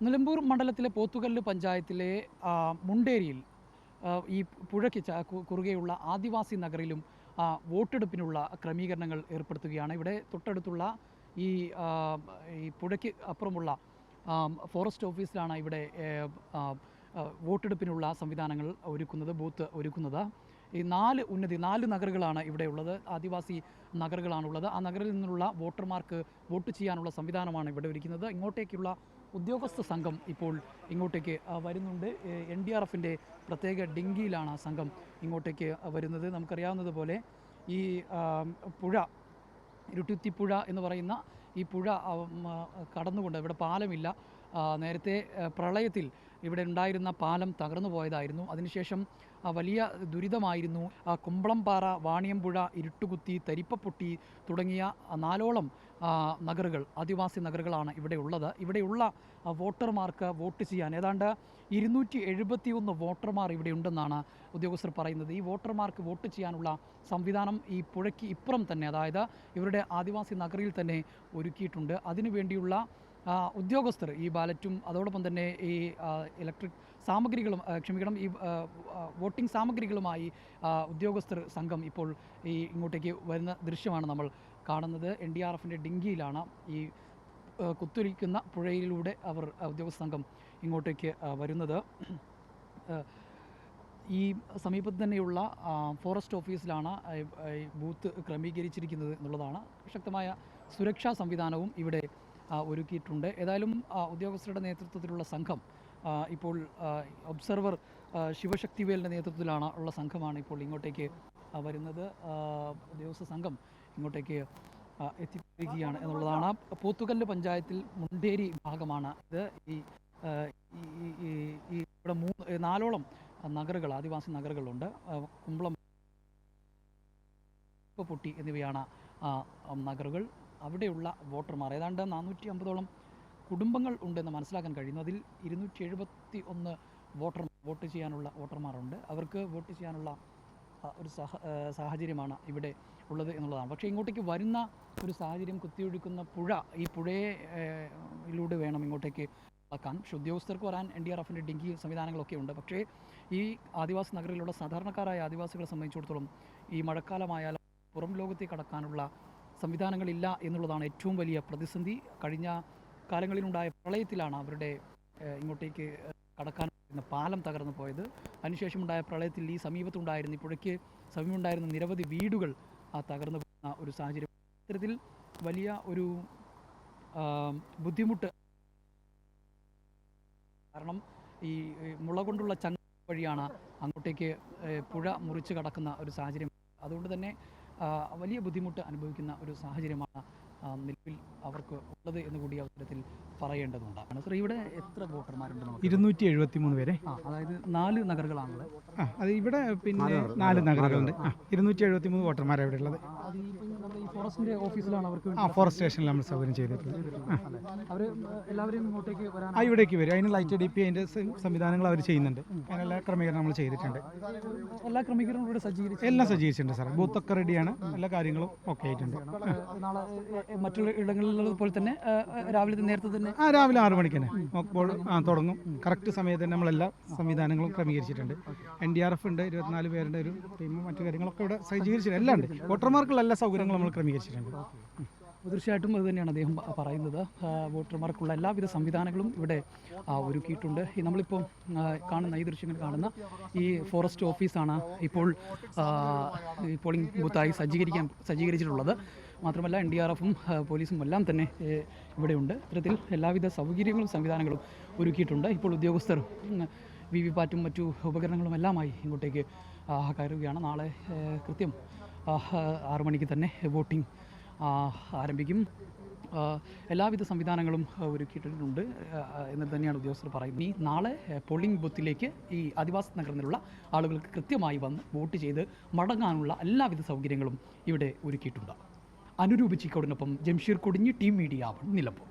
നിലമ്പൂർ മണ്ഡലത്തിലെ പോത്തുകല്ല് പഞ്ചായത്തിലെ മുണ്ടേരിയിൽ ഈ പുഴയ്ക്ക് കുറുകെയുള്ള ആദിവാസി നഗറിലും വോട്ടെടുപ്പിനുള്ള ക്രമീകരണങ്ങൾ ഏർപ്പെടുത്തുകയാണ്. ഇവിടെ തൊട്ടടുത്തുള്ള ഈ പുഴയ്ക്ക് അപ്പുറമുള്ള ഫോറസ്റ്റ് ഓഫീസിലാണ് ഇവിടെ വോട്ടെടുപ്പിനുള്ള സംവിധാനങ്ങൾ ബൂത്ത് ഒരുക്കുന്നത്. ഈ നാല് നഗറുകളാണ് ഇവിടെ ഉള്ളത്, ആദിവാസി നഗറുകളാണുള്ളത്. ആ നഗറിൽ നിന്നുള്ള വോട്ടർമാർക്ക് വോട്ട് ചെയ്യാനുള്ള സംവിധാനമാണ് ഇവിടെ ഒരുക്കുന്നത്. ഇങ്ങോട്ടേക്കുള്ള ഉദ്യോഗസ്ഥ സംഘം ഇപ്പോൾ ഇങ്ങോട്ടേക്ക് വരുന്നുണ്ട്. NDRFിൻ്റെ പ്രത്യേക ഡിങ്കിയിലാണ് സംഘം ഇങ്ങോട്ടേക്ക് വരുന്നത്. നമുക്കറിയാവുന്നതുപോലെ ഈ പുഴ, ഇരുട്ടുത്തിപ്പുഴ എന്ന് പറയുന്ന ഈ പുഴ കടന്നുകൊണ്ട് ഇവിടെ പാലമില്ല. നേരത്തെ പ്രളയത്തിൽ ഇവിടെ ഉണ്ടായിരുന്ന പാലം തകർന്നു പോയതായിരുന്നു. അതിനുശേഷം വലിയ ദുരിതമായിരുന്നു. കുമ്പളംപാറ, വാണിയമ്പുഴ, ഇരുട്ടുകുത്തി, തരിപ്പപ്പൊട്ടി തുടങ്ങിയ 4ഓളം നഗറുകൾ, ആദിവാസി നഗറുകളാണ് ഇവിടെ ഉള്ളത്. ഇവിടെയുള്ള വോട്ടർമാർക്ക് വോട്ട് ചെയ്യാൻ ഏതാണ്ട് 271 വോട്ടർമാർ ഇവിടെ ഉണ്ടെന്നാണ് ഉദ്യോഗസ്ഥർ പറയുന്നത്. ഈ വോട്ടർമാർക്ക് വോട്ട് ചെയ്യാനുള്ള സംവിധാനം ഈ പുഴയ്ക്ക് ഇപ്പുറം തന്നെ, അതായത് ഇവരുടെ ആദിവാസി നഗറിൽ തന്നെ ഒരുക്കിയിട്ടുണ്ട്. അതിനുവേണ്ടിയുള്ള ഉദ്യോഗസ്ഥർ ഈ ബാലറ്റും അതോടൊപ്പം തന്നെ ഈ ഇലക്ട്രിക് സാമഗ്രികളും ഈ വോട്ടിംഗ് സാമഗ്രികളുമായി ഉദ്യോഗസ്ഥർ സംഘം ഇപ്പോൾ ഇങ്ങോട്ടേക്ക് വരുന്ന ദൃശ്യമാണ് നമ്മൾ കാണുന്നത്. NDRFിൻ്റെ ഡിങ്കിയിലാണ് ഈ കുത്തൊലിക്കുന്ന പുഴയിലൂടെ ഉദ്യോഗസ്ഥ സംഘം ഇങ്ങോട്ടേക്ക് വരുന്നത്. ഈ സമീപത്ത് തന്നെയുള്ള ഫോറസ്റ്റ് ഓഫീസിലാണ് ബൂത്ത് ക്രമീകരിച്ചിരിക്കുന്നത് എന്നുള്ളതാണ്. ശക്തമായ സുരക്ഷാ സംവിധാനവും ഇവിടെ ഒരുക്കിയിട്ടുണ്ട്. ഏതായാലും ഉദ്യോഗസ്ഥരുടെ നേതൃത്വത്തിലുള്ള സംഘം ഇപ്പോൾ ഒബ്സർവർ ശിവശക്തിവേലിൻ്റെ നേതൃത്വത്തിലാണ് ഉള്ള സംഘമാണ് ഇപ്പോൾ ഇങ്ങോട്ടേക്ക് വരുന്നത്. ഉദ്യോഗസ്ഥ സംഘം ഇങ്ങോട്ടേക്ക് എത്തിയിരിക്കുകയാണ് എന്നുള്ളതാണ്. പോത്തുകല്ല് പഞ്ചായത്തിൽ മുണ്ടേരി ഭാഗമാണ് ഇത്. ഇവിടെ 4ഓളം നഗറുകൾ, ആദിവാസി നഗറുകളുണ്ട്. കുമ്പളം, പൊട്ടി എന്നിവയാണ് നഗറുകൾ. അവിടെയുള്ള വോട്ടർമാർ ഏതാണ്ട് 450ഓളം കുടുംബങ്ങൾ ഉണ്ടെന്ന് മനസ്സിലാക്കാൻ കഴിയുന്നു. അതിൽ 271 വോട്ട് ചെയ്യാനുള്ള വോട്ടർമാരുണ്ട്. അവർക്ക് വോട്ട് ചെയ്യാനുള്ള ഒരു സാഹചര്യമാണ് ഇവിടെ ഉള്ളത് എന്നുള്ളതാണ്. പക്ഷേ ഇങ്ങോട്ടേക്ക് വരുന്ന ഒരു സാഹചര്യം, കുത്തിയൊഴുക്കുന്ന പുഴ, ഈ പുഴയിലൂടെ വേണം ഇങ്ങോട്ടേക്ക് ആക്കാൻ. പക്ഷേ ഉദ്യോഗസ്ഥർക്ക് വരാൻ NDRFിൻ്റെ ഡിങ്കി സംവിധാനങ്ങളൊക്കെ ഉണ്ട്. പക്ഷേ ഈ ആദിവാസി നഗരത്തിലുള്ള സാധാരണക്കാരായ ആദിവാസികളെ സംബന്ധിച്ചിടത്തോളം ഈ മഴക്കാലമായാലും പുറം ലോകത്തേക്ക് കടക്കാനുള്ള സംവിധാനങ്ങളില്ല എന്നുള്ളതാണ് ഏറ്റവും വലിയ പ്രതിസന്ധി. കഴിഞ്ഞ കാലങ്ങളിലുണ്ടായ പ്രളയത്തിലാണ് അവരുടെ ഇങ്ങോട്ടേക്ക് കടക്കാൻ പാലം തകർന്നു പോയത്. അതിനുശേഷമുണ്ടായ പ്രളയത്തിൽ ഈ സമീപത്തുണ്ടായിരുന്ന, ഈ പുഴയ്ക്ക് സമീപമുണ്ടായിരുന്ന നിരവധി വീടുകൾ തകർന്നു പോകുന്ന ഒരു സാഹചര്യം. ഇത്തരത്തിൽ വലിയ ഒരു ബുദ്ധിമുട്ട്, കാരണം ഈ മുള കൊണ്ടുള്ള ചങ്ങ വഴിയാണ് അങ്ങോട്ടേക്ക് പുഴ മുറിച്ച് കടക്കുന്ന ഒരു സാഹചര്യം. അതുകൊണ്ട് തന്നെ വലിയ ബുദ്ധിമുട്ട് അനുഭവിക്കുന്ന ഒരു സാഹചര്യമാണ് നിലവിൽ അവർക്ക് ഉള്ളത് എന്ന് കൂടി അവസരത്തിൽ പറയേണ്ടതുണ്ട്. സർ, ഇവിടെ എത്ര വോട്ടർമാരുണ്ട്? 273 പേരെ. അതായത് 4 നഗറുകളാണുള്ളത്. അത് ഇവിടെ പിന്നെ 4 നഗരങ്ങളുണ്ട്. 273 വോട്ടർമാരാണ് ഇവിടെ ഉള്ളത്. ഫോറസ്റ്റിന്റെ ഓഫീസിലാണ് അവർക്ക് ഫോറസ്റ്റ് സ്റ്റേഷനിൽ നമ്മൾ സൗകര്യം ചെയ്തിട്ടുള്ളത്. അവർ എല്ലാവരും ഇങ്ങോട്ടേക്ക് വരാൻ ഇവിടേക്ക് വരും. അതിന് ലൈറ്റ് DP അതിൻ്റെ സംവിധാനങ്ങൾ അവർ ചെയ്യുന്നുണ്ട്. അതിനെല്ലാ ക്രമീകരണം നമ്മൾ ചെയ്തിട്ടുണ്ട്. എല്ലാ ക്രമീകരണവും ഇവിടെ എല്ലാം സജ്ജീകരിച്ചിട്ടുണ്ട് സാർ. ബൂത്തൊക്കെ റെഡിയാണ്. എല്ലാ കാര്യങ്ങളും ഓക്കെ ആയിട്ടുണ്ട്. നാളെ മറ്റുള്ള ഇടങ്ങളിലുള്ളത് പോലെ തന്നെ രാവിലെ നേരത്തെ തന്നെ രാവിലെ 6 മണിക്ക് തന്നെ തുടങ്ങും. കറക്റ്റ് സമയത്ത് തന്നെ നമ്മളെല്ലാ സംവിധാനങ്ങളും ക്രമീകരിച്ചിട്ടുണ്ട്. NDRF ഉണ്ട്, 24 പേരുടെ ഒരു ടീമും മറ്റു കാര്യങ്ങളൊക്കെ ഇവിടെ സജ്ജീകരിച്ചിട്ടുണ്ട്. എല്ലാം ഉണ്ട്. വോട്ടർമാർക്കുള്ള എല്ലാ സൗകര്യങ്ങളും നമ്മൾ ക്രമീകരിച്ചിട്ടുണ്ട്. തീർച്ചയായിട്ടും അത് തന്നെയാണ് അദ്ദേഹം പറയുന്നത്. വോട്ടർമാർക്കുള്ള എല്ലാവിധ സംവിധാനങ്ങളും ഇവിടെ ഒരുക്കിയിട്ടുണ്ട്. നമ്മളിപ്പോൾ കാണുന്ന ഈ ദൃശ്യങ്ങൾ കാണുന്ന ഈ ഫോറസ്റ്റ് ഓഫീസാണ് ഇപ്പോൾ പോളിംഗ് ബൂത്തായി സജ്ജീകരിച്ചിട്ടുള്ളത്. മാത്രമല്ല NDRFും പോലീസും എല്ലാം തന്നെ ഇവിടെയുണ്ട്. ഇത്തരത്തിൽ എല്ലാവിധ സൗകര്യങ്ങളും സംവിധാനങ്ങളും ഒരുക്കിയിട്ടുണ്ട്. ഇപ്പോൾ ഉദ്യോഗസ്ഥർ VVPAT മറ്റു ഉപകരണങ്ങളും എല്ലാമായി ഇങ്ങോട്ടേക്ക് കയറുകയാണ്. നാളെ കൃത്യം 6 മണിക്ക് തന്നെ വോട്ടിംഗ് ആരംഭിക്കും. എല്ലാവിധ സംവിധാനങ്ങളും ഒരുക്കിയിട്ടുണ്ട് എന്ന് തന്നെയാണ് ഉദ്യോഗസ്ഥർ പറയുന്നത്. നാളെ പോളിംഗ് ബൂത്തിലേക്ക് ഈ ആദിവാസി നഗരത്തിൽ നിന്നുള്ള ആളുകൾക്ക് കൃത്യമായി വന്ന് വോട്ട് ചെയ്ത് മടങ്ങാനുള്ള എല്ലാവിധ സൗകര്യങ്ങളും ഇവിടെ ഒരുക്കിയിട്ടുണ്ട്. അനുരൂപ് ചിക്കോടിനൊപ്പം ജംഷീർ കൊടിഞ്ഞി, ടീം മീഡിയ, നിലമ്പൂർ.